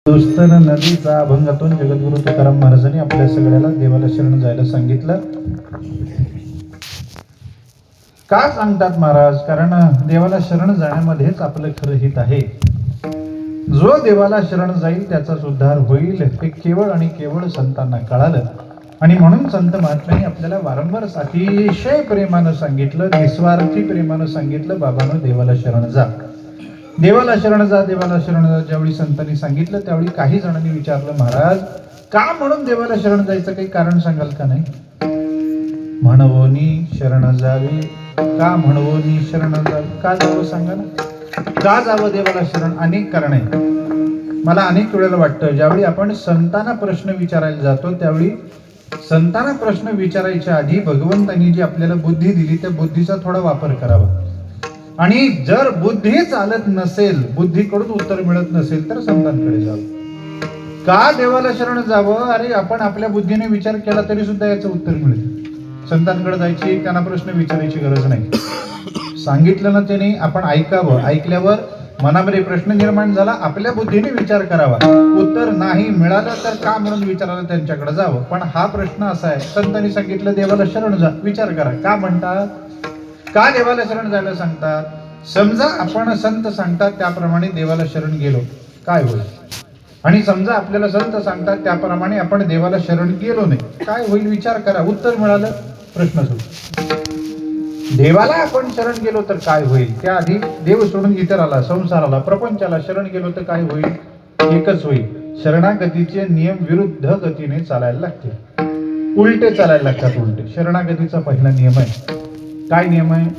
दुस्तन नदीचा अभंगातून जगद्गुरु तुकाराम महाराजांनी आपल्या सगळ्याला देवाला शरण जायला सांगितलं. का सांगतात महाराज? कारण देवाला शरण जाण्यामध्येच आपलं खरं हित आहे. जो देवाला शरण जाईल त्याचाच उद्धार होईल हे केवळ आणि केवळ संतांना कळालं. आणि म्हणून संत महात्म्यांनी आपल्याला वारंवार अतिशय प्रेमानं सांगितलं, निस्वार्थी प्रेमानं सांगितलं, बाबांनो देवाला शरण जा, देवाला शरण जा, देवाला शरण जा. ज्यावेळी संतांनी सांगितलं त्यावेळी काही जणांनी विचारलं, महाराज का म्हणून देवाला शरण जायचं, काही कारण सांगाल का? नाही. म्हणवोनी शरण जावे, का म्हणवोनी शरण जावे, का जावं सांगा ना, का जावं देवाला शरण? अनेक कारण आहे. मला अनेक वेळेला वाटतं ज्यावेळी आपण संतांना प्रश्न विचारायला जातो त्यावेळी संतांना प्रश्न विचारायच्या आधी भगवंतांनी जी आपल्याला बुद्धी दिली त्या बुद्धीचा थोडा वापर करावा. आणि जर बुद्धी चालत नसेल, बुद्धीकडून उत्तर मिळत नसेल तर संतांकडे जावं. का देवाला शरण जावं? अरे आपण आपल्या बुद्धीने विचार केला तरी सुद्धा याचं उत्तर मिळेल. संतांकडे जायची, त्यांना प्रश्न विचारायची गरज नाही. सांगितलं ना त्याने, आपण ऐकावं, ऐकल्यावर मनामध्ये प्रश्न निर्माण झाला, आपल्या बुद्धीने विचार करावा. उत्तर नाही मिळालं तर का म्हणून विचारायला त्यांच्याकडे जावं. पण हा प्रश्न असा आहे, संतांनी सांगितलं देवाला शरण जा, विचार करा का म्हणतात, का देवाला शरण जायला सांगतात? समजा आपण संत सांगतात त्याप्रमाणे देवाला शरण गेलो काय होईल, आणि समजा आपल्याला संत सांगतात त्याप्रमाणे आपण देवाला शरण गेलो नाही काय होईल? विचार करा. उत्तर मिळालं, प्रश्न सुटला. देवाला आपण शरण गेलो तर काय होईल? त्याआधी देव सोडून इतराला, संसाराला, प्रपंचाला शरण गेलो तर काय होईल? एकच होईल, शरणागतीचे नियम विरुद्ध गतीने चालायला लागतील, उलटे चालायला लागतात. उलटे शरणागतीचा पहिला नियम आहे. काय नियम आहे?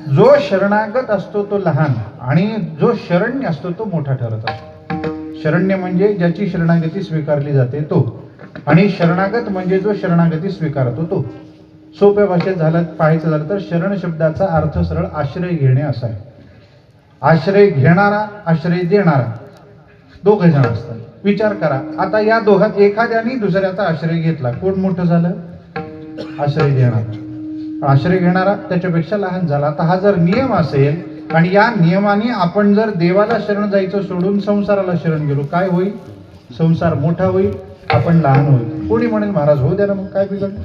जो शरणागत असतो तो लहान आणि जो शरण्य असतो तो मोठा ठरत असतो. शरण्य म्हणजे ज्याची शरणागती स्वीकारली जाते तो, आणि शरणागत म्हणजे जो शरणागती स्वीकारतो तो. सोप्या भाषेत पाहायचं झालं तर शरण शब्दाचा अर्थ सरळ आश्रय घेणे असा आहे. आश्रय घेणारा, आश्रय देणारा, दोघे जण असतात. विचार करा, आता या दोघात एखाद्याने दुसऱ्याचा आश्रय घेतला, कोण मोठं झालं? आश्रय देणारा. आश्रय घेणारा त्याच्यापेक्षा लहान झाला. आता हा जर नियम असेल आणि या नियमाने आपण जर देवाला शरण जायचं सोडून संसाराला शरण गेलो काय होईल? संसार मोठा होईल, आपण लहान होईल. कोणी म्हणेल महाराज हो द्या ना, मग काय बिघडलं?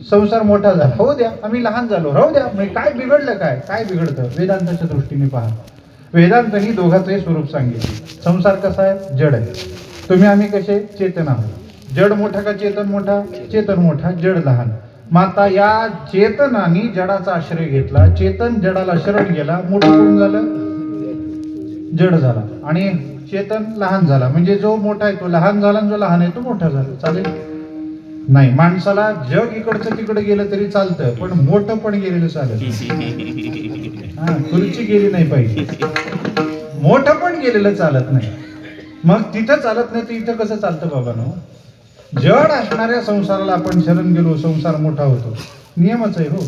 संसार मोठा झाला, हो द्या, आम्ही लहान झालो, राहू द्या, म्हणजे काय बिघडलं? काय बिघडतं? वेदांताच्या दृष्टीने पहा, वेदांतांनी दोघांचंही स्वरूप सांगितले. संसार कसा आहे? जड आहे. तुम्ही आम्ही कसे? चेतन आहोत. जड मोठा का चेतन मोठा? चेतन मोठा, जड लहान. माता या चेतनाने जडाचा आश्रय घेतला, चेतन जडाला शरण गेला, मोठं कोण झालं? जड झाला. आणि चेतन लहान झाला, म्हणजे जो मोठा आहे तो लहान झाला, जो लहान आहे तो मोठा झाला. चालेल? नाही. माणसाला जग इकडचं तिकडे गेलं तरी चालतं, पण मोठं पण गेलेलं चालत. खुर्ची गेली नाही पाहिजे, मोठं पण गेलेलं चालत नाही. मग तिथं चालत नाही तर इथं कसं चालतं बाबांनो? जड असणाऱ्या संसाराला आपण शरण गेलो, संसार मोठा होतो. नियमच आहे हो.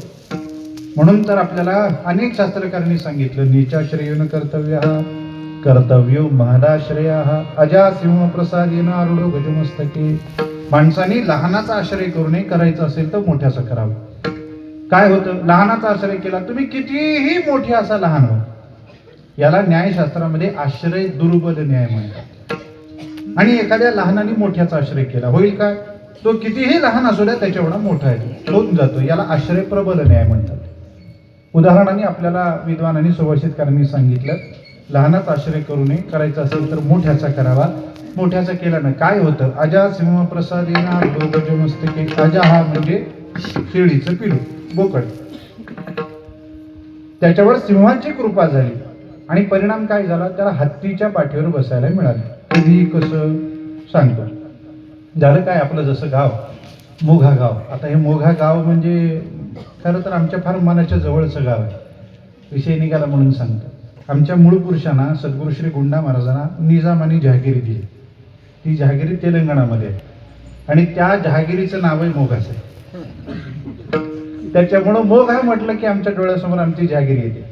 म्हणून तर आपल्याला अनेक शास्त्रकारांनी सांगितलं, नीचाश्रयेन कर्तव्य कर्तव्यो महदाश्रया अजा सिंह प्रसादेन आरूढो गजमस्तके. माणसाने लहानाचा आश्रय करू नये, करायचं असेल तर मोठ्याचा करावं. काय होतं? लहानाचा आश्रय केला, तुम्ही कितीही मोठे असा लहान हो. याला न्यायशास्त्रामध्ये आश्रय दुर्बल न्याय म्हणतात. आणि एखाद्या लहानाने मोठ्याचा आश्रय केला, होईल काय? तो कितीही लहान असू द्या त्याच्या एवढा मोठा आहे, होऊन जातो. याला आश्रय प्रबल न्याय म्हणतात. उदाहरणाने आपल्याला विद्वानांनी, सुभाषितकारांनी सांगितलं, लहानाचा आश्रय करू नये, करायचा असेल तर मोठ्याचा करावा. मोठ्याचा केल्यानं काय होतं? अजा सिंह प्रसादेना गजमस्तके. अजा हा म्हणजे शेळीचं पिलू, बोकड. त्याच्यावर सिंहाची कृपा झाली आणि परिणाम काय झाला? त्याला हत्तीच्या पाठीवर बसायला मिळाले. कधी कसं सांगतो. झालं काय? आपलं जसं गाव मोघा गाव. आता हे मोघा गाव म्हणजे खरं तर आमच्या फार मनाच्या जवळचं गाव आहे. विषय निघाला म्हणून सांगतो. आमच्या मूळ पुरुषांना सद्गुरू श्री गुंडा महाराजांना निजामानी जहागिरी दिली. ती जहागिरी तेलंगणामध्ये आहे आणि त्या जहागिरीचं नावही मोघाच आहे. त्याच्यामुळं मोघा म्हटलं की आमच्या डोळ्यासमोर आमची जहागिरी येते.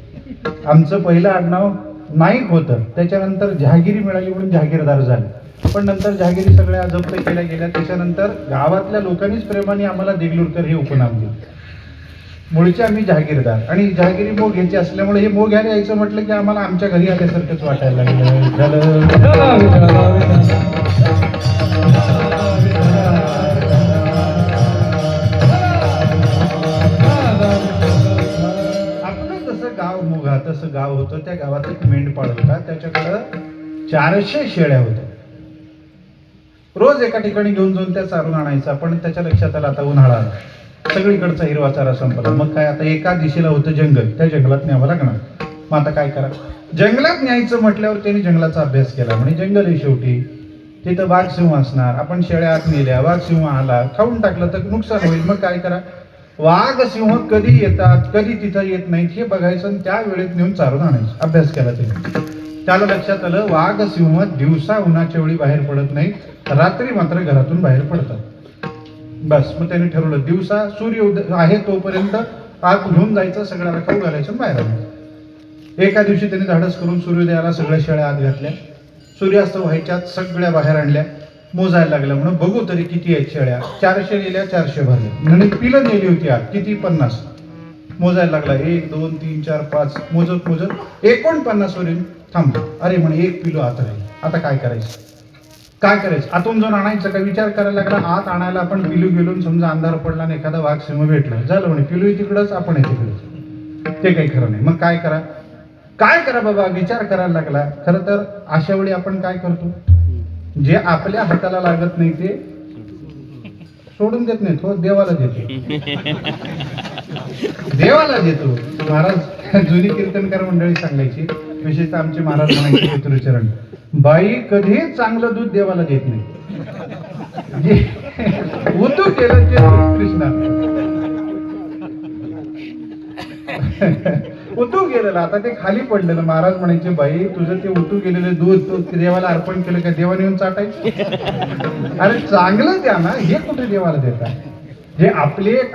आमचं पहिलं आडनाव नाईक होतं, त्याच्यानंतर जहागिरी मिळाली म्हणून जहागीरदार झाले. पण नंतर जहागिरी सगळ्या जप्त केल्या गेल्या. त्याच्यानंतर गावातल्या लोकांनीच प्रेमाने आम्हाला देगलूरकर हे उपनाम दिले. मूळचे आम्ही जहागीरदार, आणि जहागिरी मोग घ्यायची असल्यामुळे हे मोग घ्यायला यायचं म्हटलं की आम्हाला आमच्या घरी आल्यासारखंच वाटायला लागलं. 400 शेळ्या होत्या. रोज एका ठिकाणी घेऊन जाऊन त्या चारून आणायचा. पण त्याच्या लक्षात आलं आता उन्हाळा आला, सगळीकडचा हिरवा चारा संपला. मग काय आता एका दिशेला होतं जंगल, त्या जंगलात न्यावं लागणार. मग आता काय करा, जंगलात न्यायचं म्हटल्यावर त्यांनी जंगलाचा अभ्यास केला. म्हणजे जंगल आहे शेवटी, तिथं वाघ सिंह असणार, आपण शेळ्या आत नेल्या, वाघ सिंह आला, खाऊन टाकलं तर नुकसान होईल. मग काय करा, वाघ सिंह कधी येतात कधी तिथं येत नाहीत हे बघायचं आणि त्या वेळेत नेऊन चारून आणायचं. अभ्यास केला त्याने. त्याला लक्षात आलं वाघ सिंह दिवसा उन्हाच्या वेळी बाहेर पडत नाही, रात्री मात्र घरातून बाहेर पडतात. बस मग त्याने ठरवलं दिवसा सूर्य आहे तोपर्यंत आत घेऊन जायचं, सगळ्याला खाऊ घालायचं, बाहेर आणायचं. एका दिवशी त्यांनी धाडस करून सूर्योदयाला सगळ्या शेळ्या आत घातल्या. सूर्यास्त व्हायच्यात सगळ्या बाहेर आणल्या. मोजायला लागलं म्हणून बघू तरी किती आहेत शेळ्या. 400 नेल्या, 400 भरल्या. आणि पिलं नेली होती आत किती, 50. मोजायला लागला 1 2 3 4 5 मोजत 49 वर थांबलो. अरे म्हणे एक पिलो आत राहील, आता काय करायचं आतून जाऊन आणायचं का विचार करायला लागला. आत आणायला आपण पिलू गेलो, समजा अंधार पडला आणि एखादा वाघ सिंह भेटला, झालं म्हणे पिलू तिकडच आपण तिकडच. ते काही खरं नाही. मग काय करा बाबा, विचार करायला लागला. खरं तर अशा वेळी आपण काय करतो, जे आपल्या हाताला लागत नाही ते सोडून देत नाही, तो देवाला देतो. देवाला देतो. महाराज जुनी कीर्तनकार मंडळी सांगायची, विशेषतः आमचे महाराज म्हणायचे पितृचरण, बाई कधीच चांगलं दूध देवाला देत नाही. उतू केलं ते कृष्णा उतू गेलेलं, आता ते खाली पडलेलं. महाराज म्हणायचे बाई तुझं ते उतू गेलेलं दूध तू देवाला अर्पण केलं का, देवाने येऊन चाटायचं. अरे चांगलं द्या ना, हे कुठे देवाला देतात. जे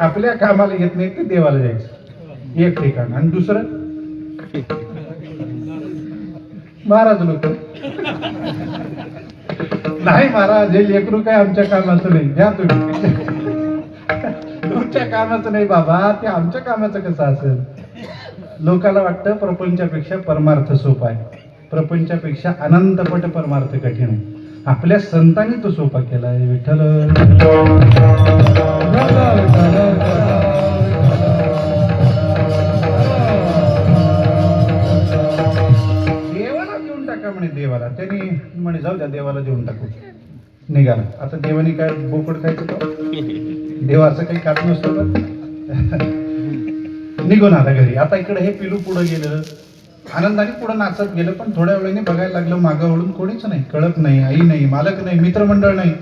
आपल्या कामाला येत नाही ते देवाला द्यायचं एक ठिकाण. आणि दुसरं महाराज लोक नाही महाराज हे लेकरू काय आमच्या कामाचं नाही, द्या तुम्ही. तुमच्या कामाचं नाही बाबा, ते आमच्या कामाचं कसं असेल. लोकाला वाटतं प्रपंचापेक्षा परमार्थ सोपा आहे, प्रपंचापेक्षा अनंतपट परमार्थ कठीण आहे. आपल्या संतांनी तो सोपा केलाय. विठ्ठल देवाला देऊन टाका म्हणे. देवाला त्यांनी म्हणे जाऊ द्या देवाला देऊन टाकू. निघाला. आता देवानी काय बोकड खायचं का, देवा असं काही खात नसतं. निघून आला घरी. आता इकडे हे पिलू पुढे गेलं, आनंदाने पुढे नाचत गेलं. पण थोड्या वेळाने बघायला लागलं मागं वळून कोणीच नाही, कळत नाही, आई नाही, मालक नाही, मित्रमंडळ नाही.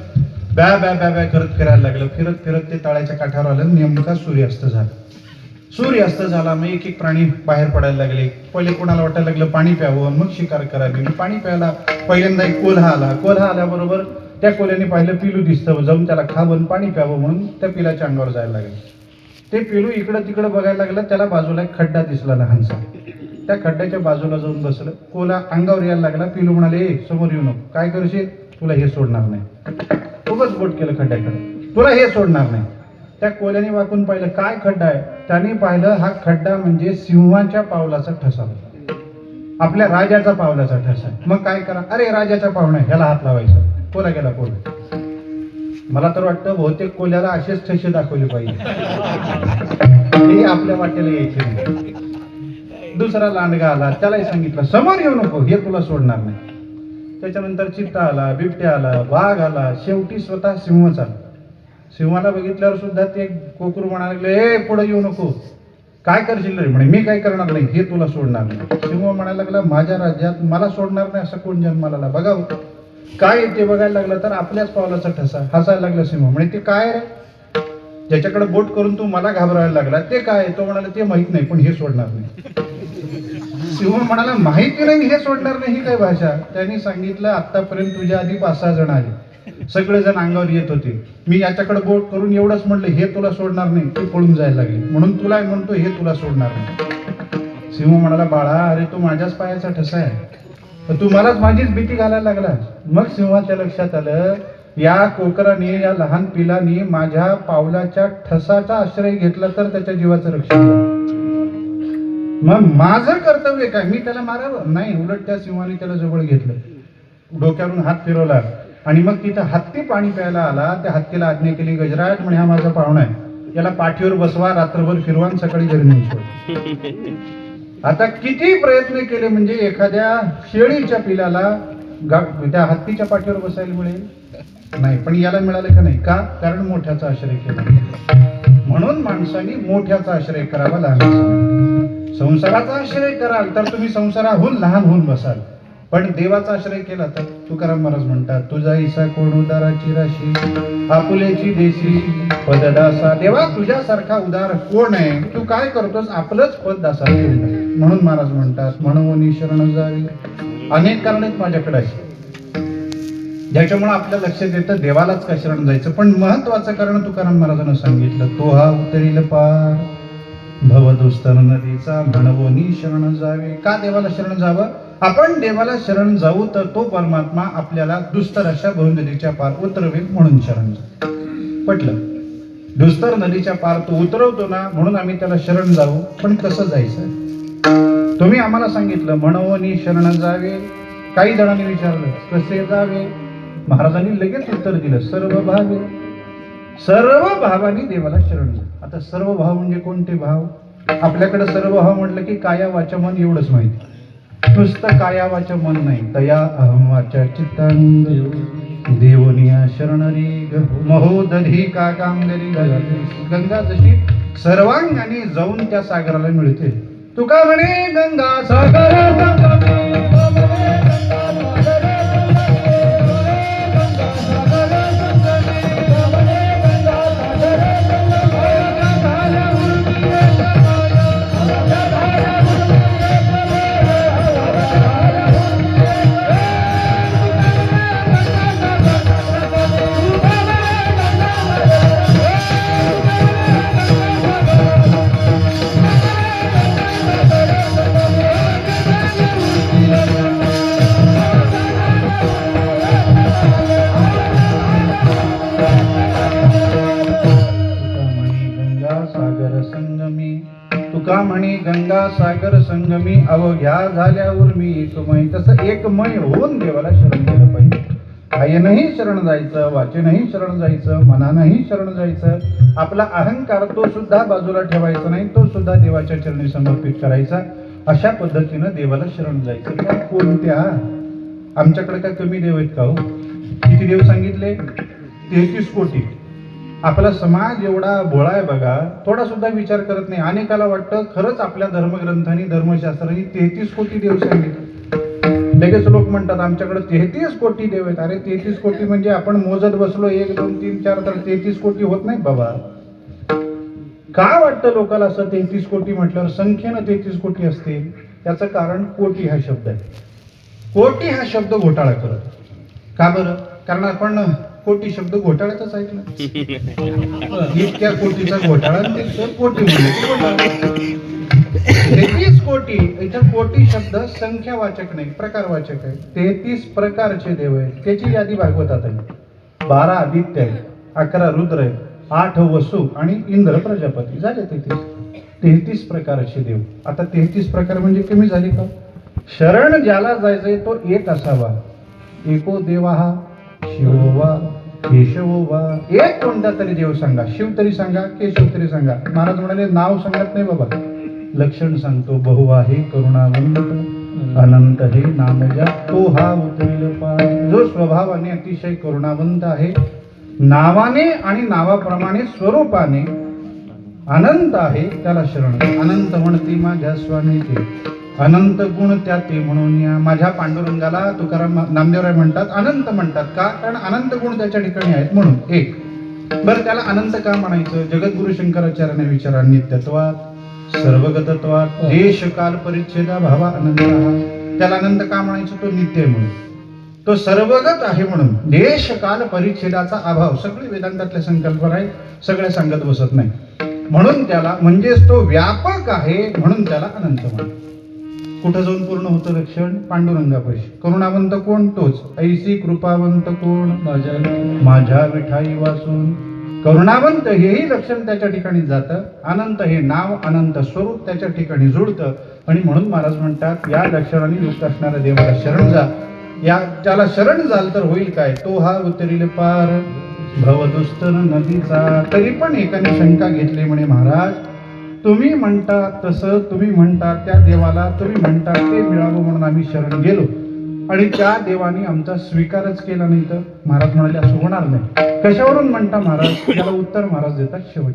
बॅ बॅ बॅ बॅ करत फिरायला लागलं. फिरत फिरत ते तळ्याच्या काठावर आलं. नेमका सूर्यास्त झाला. मग एक एक प्राणी बाहेर पडायला लागले. पहिले कोणाला वाटायला लागलं पाणी प्यावं, मग शिकार करावी. मग पाणी प्यायला पहिल्यांदा एक कोल्हा आल्याबरोबर त्या कोल्ह्याने पाहिलं पिलू दिसतं, जाऊन त्याला खावं पाणी प्यावं म्हणून त्या पिलाच्या अंगावर जायला लागले. ते पिलू इकडं तिकडं बघायला लागलं. त्याला बाजूला एक खड्डा दिसला लहानसा. त्या खड्ड्याच्या बाजूला जाऊन बसलं. कोल्हा अंगावर यायला लागला. पिलू म्हणाले समोर येऊ नको, काय करशील, तुला हे सोडणार नाही. खूपच बोट केलं खड्ड्याकडे, तुला हे सोडणार नाही. त्या कोल्ह्याने वाकून पाहिलं काय खड्डा आहे. त्याने पाहिलं हा खड्डा म्हणजे सिंहाच्या पावलाचा ठसा होता, आपल्या राजाचा पावलाचा ठसा. मग काय करा, अरे राजाचा पाहुणा ह्याला हात लावायचा. कोल्हा गेला. मला तर वाटतं बहुतेक कोल्ह्याला असेच ठसे दाखवले पाहिजे, हे आपल्या वाटेला यायचे नाही. दुसरा लांडगा आला. त्यालाही सांगितलं समोर येऊ नको, हे तुला सोडणार नाही. त्याच्यानंतर चित्ता आला, बिबट्या आला, वाघ आला, शेवटी स्वतः सिंहच आला. सिंहाला बघितल्यावर सुद्धा ते कोकरू म्हणायला लागले ए पुढे येऊ नको, काय करशील रे. म्हणे मी काय करणार नाही, हे तुला सोडणार नाही. सिंह म्हणायला लागला माझ्या राज्यात मला सोडणार नाही असं कोण जन्माला आला. बघा काय ते बघायला लागलं तर आपल्याच पावलाचा ठसा. हसायला लागला सिंह. म्हणे ते काय रे, ज्याच्याकडे बोट करून तू मला घाबरायला लागला ते काय. तो म्हणाला ते माहित नाही पण हे सोडणार नाही. सिंह म्हणाला माहिती नाही हे सोडणार नाही, ही काय भाषा. त्यांनी सांगितलं आतापर्यंत तुझ्या आधी 5-6 जण आले, सगळेजण अंगावर येत होते. मी याच्याकडे बोट करून एवढंच म्हणलं हे तुला सोडणार नाही, ते पळून जायला लागले. म्हणून तुला म्हणतो हे तुला सोडणार नाही. सिंह म्हणाला बाळा अरे तू माझ्याच पायाचा ठसा आहे, तू मलाच माझीच भीती घालायला लागला. मग सिंहाच्या लक्षात आलं या कोकराने, या लहान पिलाने माझ्या पावलाच्या ठसाचा आश्रय घेतला तर त्याच्या जीवाचं रक्षण झालं. मग माझं कर्तव्य काय, मी त्याला मारावं नाही. उलट त्या सिंहाने त्याला जवळ घेतलं, डोक्यावरून हात फिरवला आणि मग तिथं हत्ती पाणी प्यायला आला. त्या हत्तीला आज्ञा केली गजराज म्हणे हा माझा पाहुणा आहे, याला पाठीवर बसवा, रात्रभर फिरवा, सकाळी घरी नेऊन सोड. आता किती प्रयत्न केले म्हणजे एखाद्या शेळीच्या पिलाला त्या हत्तीच्या पाठीवर बसायला मिळेल नाही, पण याला मिळालं का नाही? का? कारण मोठ्याचा आश्रय केला. म्हणून माणसाने मोठ्याचा आश्रय करावा. लहान संसाराचा आश्रय कराल तर तुम्ही संसाराहून लहान होऊन बसाल, पण देवाचा आश्रय केला तर तुकाराम महाराज म्हणतात, तुझा ईसा कोण उदाराची राशी, आपुलेची देशी पददासा. देवा तुझ्यासारखा उदार कोण आहे? तू काय करतोस? आपलंच पद दासा. म्हणून महाराज म्हणतात, म्हणून शरण जावी. अनेक कारण आहेत माझ्याकडे अशी, ज्याच्यामुळे आपल्या लक्षात येतं देवालाच का शरण जायचं. पण महत्वाचं कारण तुकाराम महाराजांना सांगितलं, तो हा उतरील पार भवदुस्तर नदीचा, म्हणवोनी शरण जावे. का देवाला शरण जावं? आपण देवाला शरण जाऊ तर तो परमात्मा आपल्याला दुस्तर अशा भवनदीच्या पार उतरवेल, म्हणून शरण जाऊ. पटलं? दुस्तर नदीच्या पार तो उतरवतो ना, म्हणून आम्ही त्याला शरण जाऊ. पण कसं जायचं? तुम्ही आम्हाला सांगितलं म्हणवोनी शरण जावे. काही जणांनी विचारलं कसे जावे? महाराजांनी लगेच उत्तर दिलं, सर्व भावे. सर्व भावानी देवाला शरण जा. आता सर्व भाव म्हणजे कोणते भाव? आपल्याकडे सर्व भाव म्हटलं की काया वाचा मन एवढंच माहिती. नुसतं काया वाचा मन नाही, तया अहम वाचा चित्तांग देवनिया शरणरी महोदधी का कामगरी. गंगा जशी सर्वांगाने जाऊन त्या सागराला मिळते. तुका म्हणे गंगा सागर तुका म्हणी गंगा सागर संगमी, अवघ्या झाल्या उर्मी एकमय. तसं एकमय होऊन देवाला शरण गेलं पाहिजे. कायेनही शरण जायचं, वाचेनही शरण जायचं, मनानही शरण जायचं. आपला अहंकार तो सुद्धा बाजूला ठेवायचा नाही, तो सुद्धा देवाच्या चरणी समर्पित करायचा. अशा पद्धतीनं देवाला शरण जायचं. त्या कोणत्या? आमच्याकडे काय कमी देव आहेत का हो? किती देव सांगितले? 33 कोटी. आपला समाज एवढा भोळा आहे बघा, थोडा सुद्धा विचार करत नाही. अनेकाला वाटतं खरंच आपल्या धर्मग्रंथांनी धर्मशास्त्रांनी 33 कोटी देव सांगितले. लगेच लोक म्हणतात आमच्याकडे 33 कोटी देव आहेत. अरे 33 कोटी म्हणजे आपण मोजत बसलो 1 2 3 4 तर 33 कोटी होत नाही बाबा. का वाटतं लोकांना असं 33 कोटी म्हटल्यावर संख्येनं 33 कोटी असते? त्याचं कारण कोटी हा शब्द आहे. कोटी हा शब्द घोटाळा करत. का बरं? कारण आपण कोटी शब्द घोटाळ्याचाच ऐकलं. इतक्या कोटीचा घोटाळा, कोटी म्हणजे 33 कोटी. इथं कोटी शब्द संख्यावाचक नाही, प्रकारवाचक आहे. 33 प्रकारचे देव आहेत. त्याची यादी भागवतात आहे. 12 आदित्य आहेत, 11 रुद्र आहेत, 8 वसु आणि इंद्र प्रजापती. झाले 33 प्रकारचे देव. आता 33 प्रकार म्हणजे कमी झाली का? शरण ज्याला जायचंय तो एक असावा. एको देवा हा शिवोवा केशवोवा. एक कोणता तरी देव सांगा. शिव तरी सांगा, केशव तरी सांगा. महाराज म्हणाले नाव सांगत नाही बाबा, लक्षण सांगतो. बहु आहे करुणावंत, अनंत हे नामजा, तो हा उतरील पार. जो स्वभावाने अतिशय करुणावंत आहे, नावाने आणि नावाप्रमाणे स्वरूपाने अनंत आहे, त्याला शरण. अनंत म्हणते माझ्या स्वामी ते, अनंत गुण त्या ते म्हणून या. माझ्या पांडुरंगाला तुकाराम नामदेवराय म्हणतात, अनंत म्हणतात. का? कारण अनंत गुण त्याच्या ठिकाणी आहेत म्हणून. एक बरं, त्याला अनंत का म्हणायचं? जगद्गुरु शंकराचार्याने विचारा. नित्यत्वात, सर्वगतत्वात, देश काल परिच्छेदा भावा अनंत. त्याला अनंत का म्हणायचं? तो नित्य आहे म्हणून, तो सर्वगत आहे म्हणून. देश काल परिच्छेदाचा अभाव. सगळे वेदांतातल्या संकल्पना आहेत, सगळे सांगत बसत नाही. म्हणून त्याला, म्हणजेच तो व्यापक आहे म्हणून त्याला अनंत म्हणतात. कुठं जाऊन पूर्ण होतं लक्षण? पांडुरंगापाशी. करुणावंत कोण? तोच. ऐसी कृपावंत कोण? माझ्या विठाई वाचून. करुणावंत हेही लक्षण त्याच्या ठिकाणी जातं. अनंत हे नाव, अनंत स्वरूप त्याच्या ठिकाणी जुळतं. आणि म्हणून महाराज म्हणतात या लक्षणाने युक्त असणाऱ्या देवाला शरण जा. या त्याला शरण जाल तर होईल काय? तो हा उतरील पार भवदुस्तर नदीचा. तरी पण एकाने शंका घेतली म्हणे, महाराज तुम्ही म्हणता तसं, तुम्ही म्हणता त्या देवाला, तुम्ही म्हणता ते मिळावं म्हणून आम्ही शरण गेलो. आणि त्या देवाने आमचा स्वीकारच केला नाही तर महाराज म्हणाले असं होणार नाही. कशावरून म्हणता महाराज? त्याला उत्तर महाराज देतात शेवट.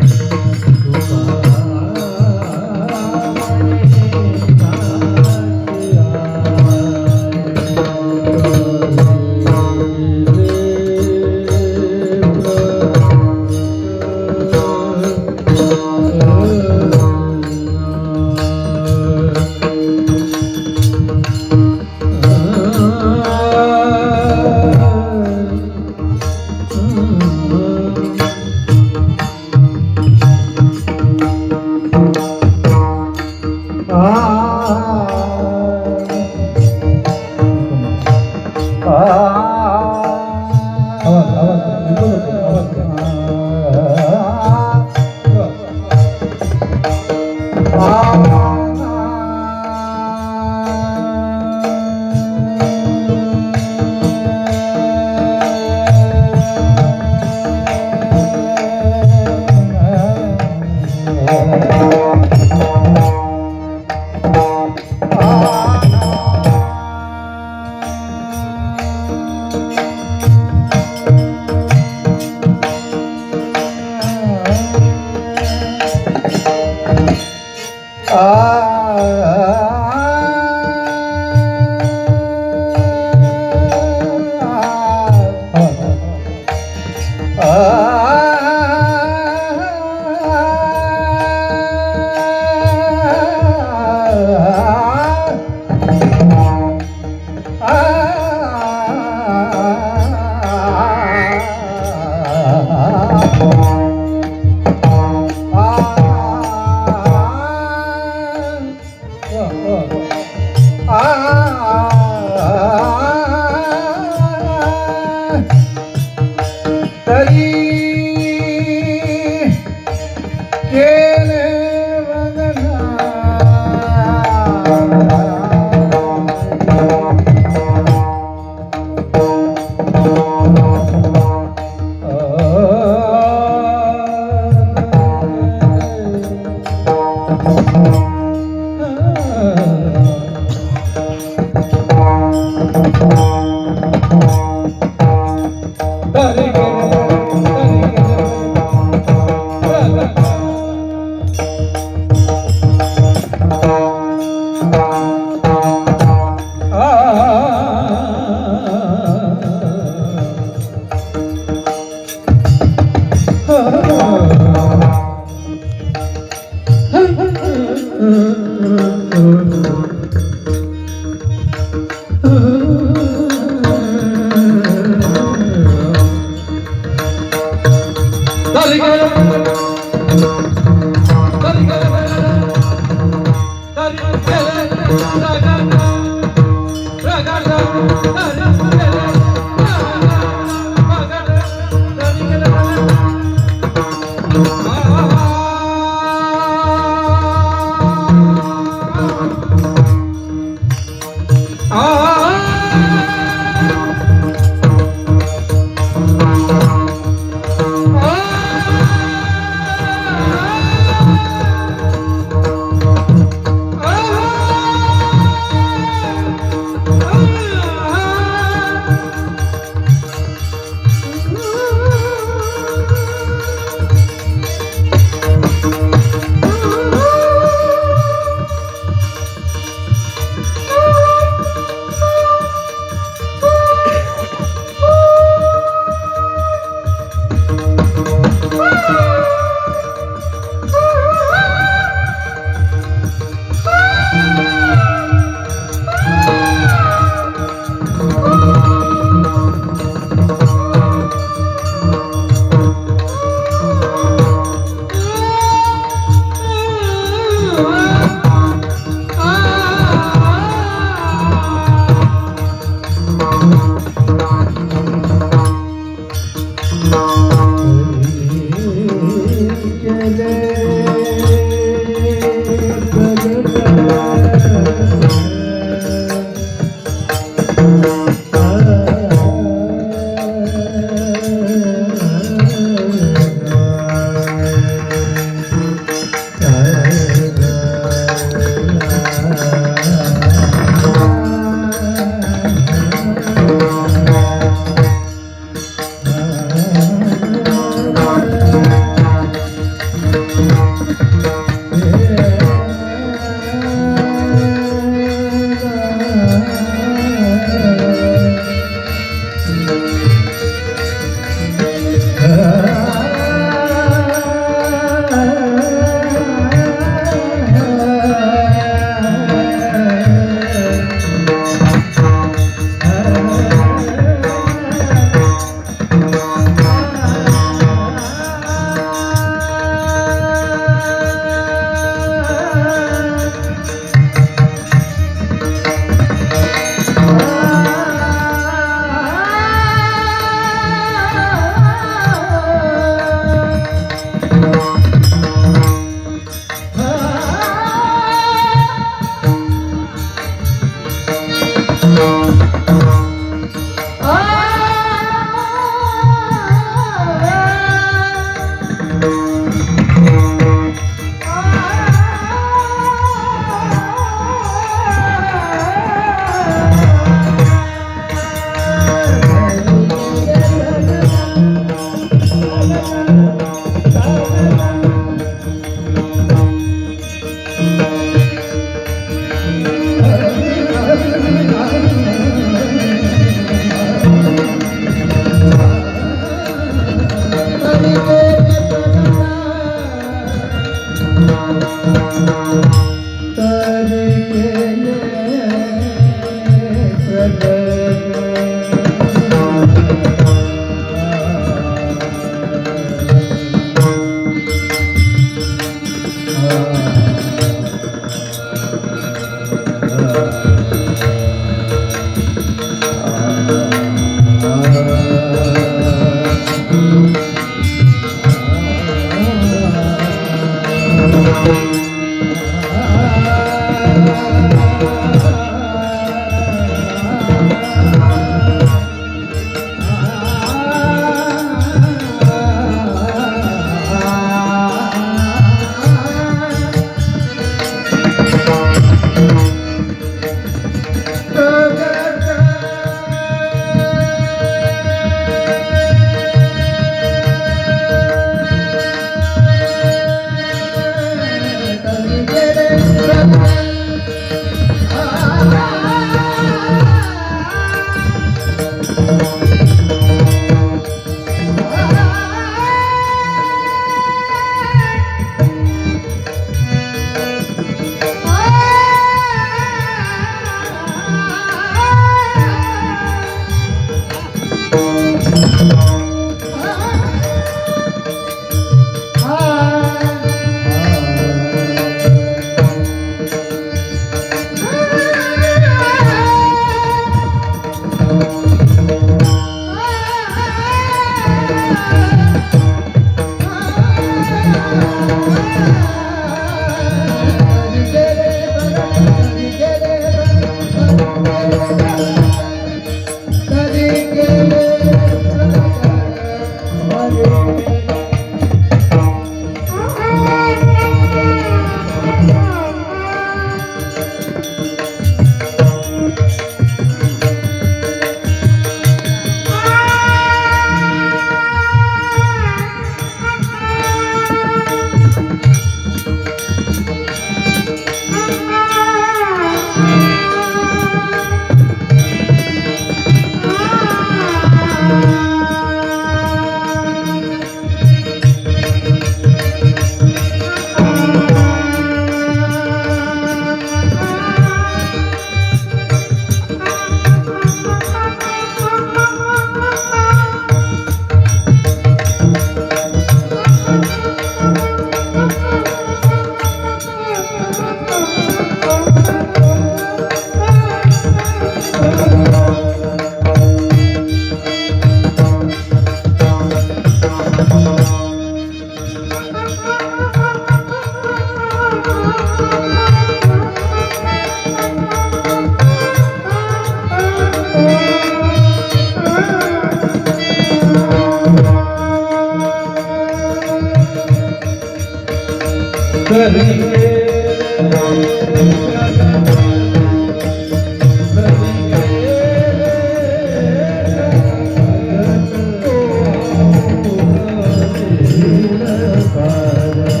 Para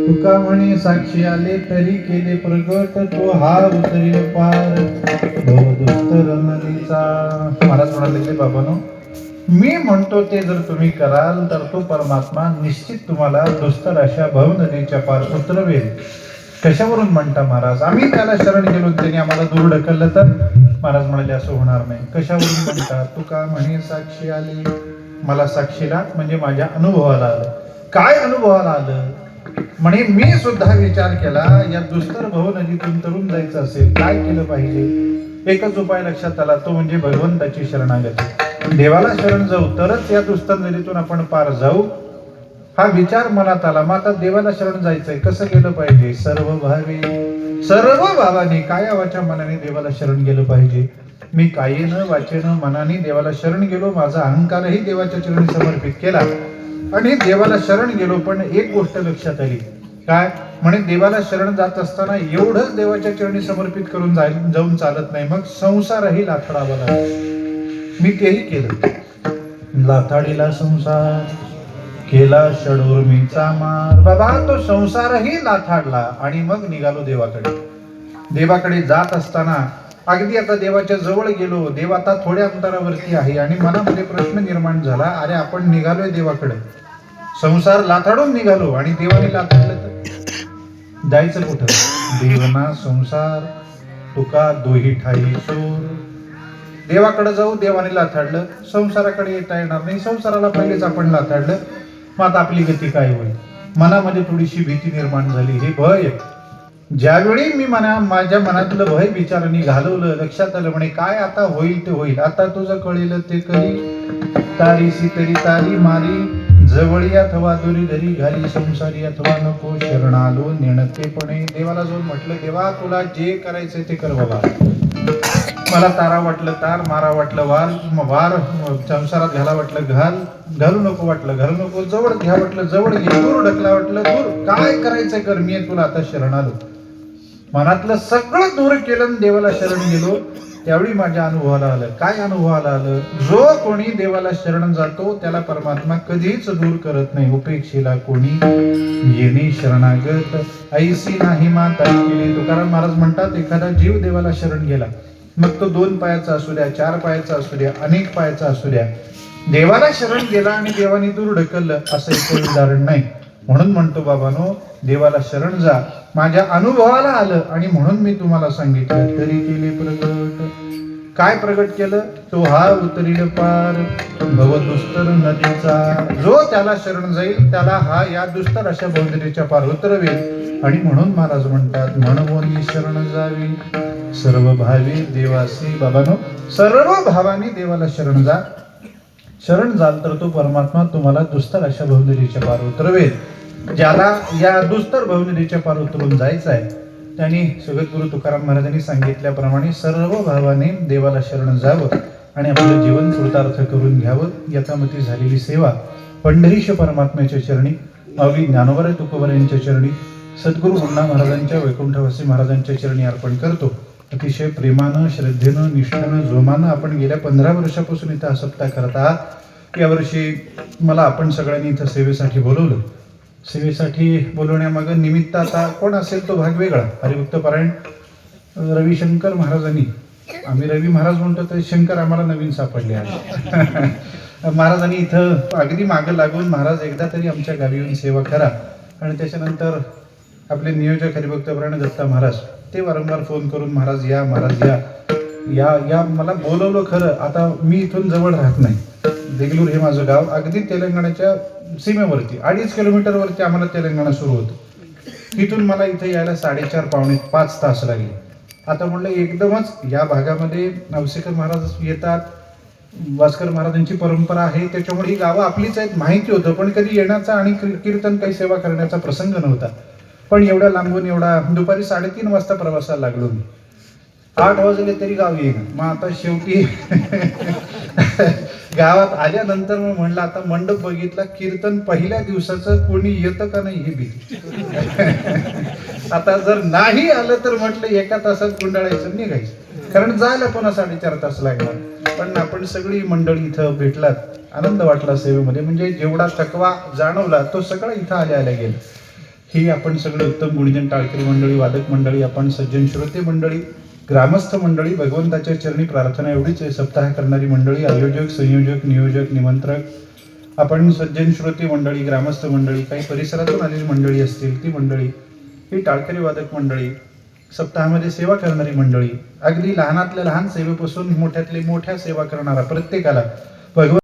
तुका म्हणे साक्षी आले तरी केले प्रगट तो हा उतरील पार दुस्तर नदीचा. महाराज म्हणाले की बाबांनो, मी म्हणतो ते जर तुम्ही कराल तर तो परमात्मा निश्चित तुम्हाला दुस्तर अशा भव नदीच्या पार उतरवेल. कशावरून म्हणता महाराज? आम्ही त्याला शरण गेलो त्याने आम्हाला दूर ढकललं तर? महाराज म्हणाले असं होणार नाही. कशावरून म्हणता? तुका म्हणे साक्षी आली. मला साक्षीला म्हणजे माझ्या अनुभवाला आलं. काय अनुभवाला आलं? म्हणे मी सुद्धा विचार केला, या दुस्तर भव नदीतून तरुण जायचं असेल काय केलं पाहिजे? एकच उपाय लक्षात आला, तो म्हणजे भगवंताची शरणागती. देवाला शरण जाऊ तरच या दुस्तर नदीतून आपण पार जाऊ, हा विचार मनात आला. मग आता देवाला शरण जायचंय, कसं गेलं पाहिजे? सर्व भावाने काया मनाने देवाला शरण गेलं पाहिजे. मी कायेनं वाचेनं मनाने देवाला शरण गेलो, माझा अहंकारही देवाच्या चरणी समर्पित केला आणि देवाला शरण गेलो. पण एक गोष्ट लक्षात आली, काय म्हणे? देवाला शरण जात असताना एवढंच देवाच्या चरणी समर्पित करून जाऊन चालत नाही, मग संसारही लाथाडावा लागला. मी तेही केलं. लाथाडीला संसार केला षडूर्मीचा मार. बाबा तो संसारही लाथाडला आणि मग निघालो देवाकडे. देवाकडे जात असताना अगदी आता देवाच्या जवळ गेलो. देव आता थोड्या अंतरावरती आहे आणि मनामध्ये प्रश्न निर्माण झाला, अरे आपण निघालोय देवाकडे, संसार लाथाडून निघालो आणि देवाने लाथाडलं तर जायचं कुठं? देवना संसार तुका दोही ठाई सूर. देवाकडे जाऊ, देवाने लाथाडलं, संसाराकडे येता येणार नाही, संसाराला पहिलेच आपण लाथाडलं, मग आता आपली गती काय होईल? मनामध्ये थोडीशी भीती निर्माण झाली. हे भय, ज्यावेळी मी माझ्या मनातलं भय विचारांनी घालवलं, लक्षात आलं म्हणे काय आता होईल ते होईल, आता तुझं कळेल ते करी, तारीसी तरी तारी मारी, जवळी अथवा दुरी धरी घाली, संसारी अथवा नको शरणालो नेणतेपणे. देवाला जाऊन म्हटलं, देवा तुला जे करायचंय ते कर बाबा. मला तारा वाटलं तार, मारा वाटलं वार, संसारात घाला वाटलं घालू नको वाटलं घालू नको, जवळ घ्या वाटलं जवळ घे, दूर ढकला वाटलं दूर, काय करायचंय कर, मी तुला आता शरण आलो. मनातलं सगळं दूर केलं, देवाला शरण गेलो. त्यावेळी माझ्या अनुभवाला आलं. काय अनुभवाला आलं? जो कोणी देवाला शरण जातो त्याला परमात्मा कधीच दूर करत नाही. उपेक्षेला कोणी येणे शरणागत, ऐसी नाही माता केली. तुकाराम महाराज म्हणतात, एखादा जीव देवाला शरण गेला, मग तो 2 पायाचा असू द्या, 4 पायाचा असू द्या, अनेक पायाचा असू द्या, देवाला शरण गेला आणि देवाने दूर ढकललं असं एक उदाहरण नाही. म्हणून म्हणतो बाबांनो, देवाला शरण जा. माझ्या अनुभवाला आलं आणि म्हणून मी तुम्हाला सांगितलं. तरी केले प्रगट. काय प्रगट केलं? तो हा उतरील पार भव दुस्तर नदीचा. जो त्याला शरण जाईल त्याला हा या दुस्तर अशा भवनदीच्या पार उतरवेल. आणि म्हणून महाराज म्हणतात, म्हणून शरण जावी सर्व भावी देवासी. बाबांनो, सर्व भावाने देवाला शरण जा. शरण जाल तर तो परमात्मा तुम्हाला दुस्तर अशा भवनदीच्या पार उतरवेल. ज्याला या दुस्तर भवनदीच्या पार उतरून जायचं आहे त्यांनी सद्गुरू तुकाराम महाराजांनी सांगितल्याप्रमाणे सर्व भावाने देवाला शरण जावं आणि आपलं जीवन कृतार्थ करून घ्यावं. यथामती झालेली सेवा पंढरीश परमात्म्याच्या चरणी, अवघी ज्ञानोबा तुकोबर यांच्या चरणी, सद्गुरू मुन्ना महाराजांच्या, वैकुंठवासी महाराजांच्या चरणी अर्पण करतो. अतिशय प्रेमानं, श्रद्धेनं, निष्ठेनं, जोमानं आपण गेल्या 15 वर्षापासून इथं हा सप्ताह करत आहात. यावर्षी मला आपण सगळ्यांनी इथं सेवेसाठी बोलवलं. सेवेसाठी बोलवण्यामागं निमित्त आता कोण असेल तो भाग वेगळा. हरिभक्त पारायण रविशंकर महाराजांनी, आम्ही रवी महाराज म्हणतो तर शंकर आम्हाला नवीन सापडले आहे. महाराजांनी इथं अगदी मागं लागून, महाराज एकदा तरी आमच्या गावी येऊन सेवा करा. आणि त्याच्यानंतर आपले नियोजक हरिभक्त पारायण दत्ता महाराज, ते वारंवार फोन करून महाराज या, महाराज या या या मला बोलवलं खरं. आता मी इथून जवळ राहत नाही. देगलूर हे माझं गाव अगदी तेलंगणाच्या सीमेवरती, 2.5 किलोमीटरवरती आम्हाला तेलंगणा सुरू होतं. तिथून मला इथे यायला 4:30 पावणे 5 तास लागले. आता म्हटलं एकदमच या भागामध्ये नवसेकर महाराज येतात, भास्कर महाराजांची परंपरा आहे, त्याच्यामुळे ही गावं आपलीच आहेत माहिती होतं, पण कधी येण्याचा आणि कीर्तन काही सेवा करण्याचा प्रसंग नव्हता. पण एवढ्या लांबून एवढा दुपारी 3:30 वाजता प्रवासाला लागलो मी. 8 वाजले तरी गाव येईना. मग आता शेवटी गावात आल्यानंतर मग म्हणलं आता मंडप बघितला, कीर्तन पहिल्या दिवसाचं कोणी येतं का नाही हे भीती. आता जर नाही आलं तर म्हटलं 1 तासात गुंडाळायचं निघायचं, कारण जायला पुन्हा 4.5 तास लागला. पण आपण सगळी मंडळी इथं भेटलात, आनंद वाटला सेवेमध्ये. म्हणजे जेवढा थकवा जाणवला तो सगळा इथं आल्या गेला. ही आपण सगळे उत्तम गुणीजन, टाळकरी मंडळी, वादक मंडळी, आपण सज्जन श्रोते मंडळी, ग्रामस्थ मंडळी, भगवंताच्या चरणी प्रार्थना एवढीच आहे. सप्ताह करणारी मंडळी, आयोजक, संयोजक, नियोजक, निमंत्रक, आपण सज्जन श्रोते मंडळी, ग्रामस्थ मंडळी, काही परिसरातून आलेली मंडळी असतील ती मंडळी, ही टाळकरी वादक मंडळी, सप्ताहामध्ये सेवा करणारी मंडळी, अगदी लहानातल्या लहान सेवेपासून मोठ्यातली मोठ्या सेवा करणारा प्रत्येकाला भगवंत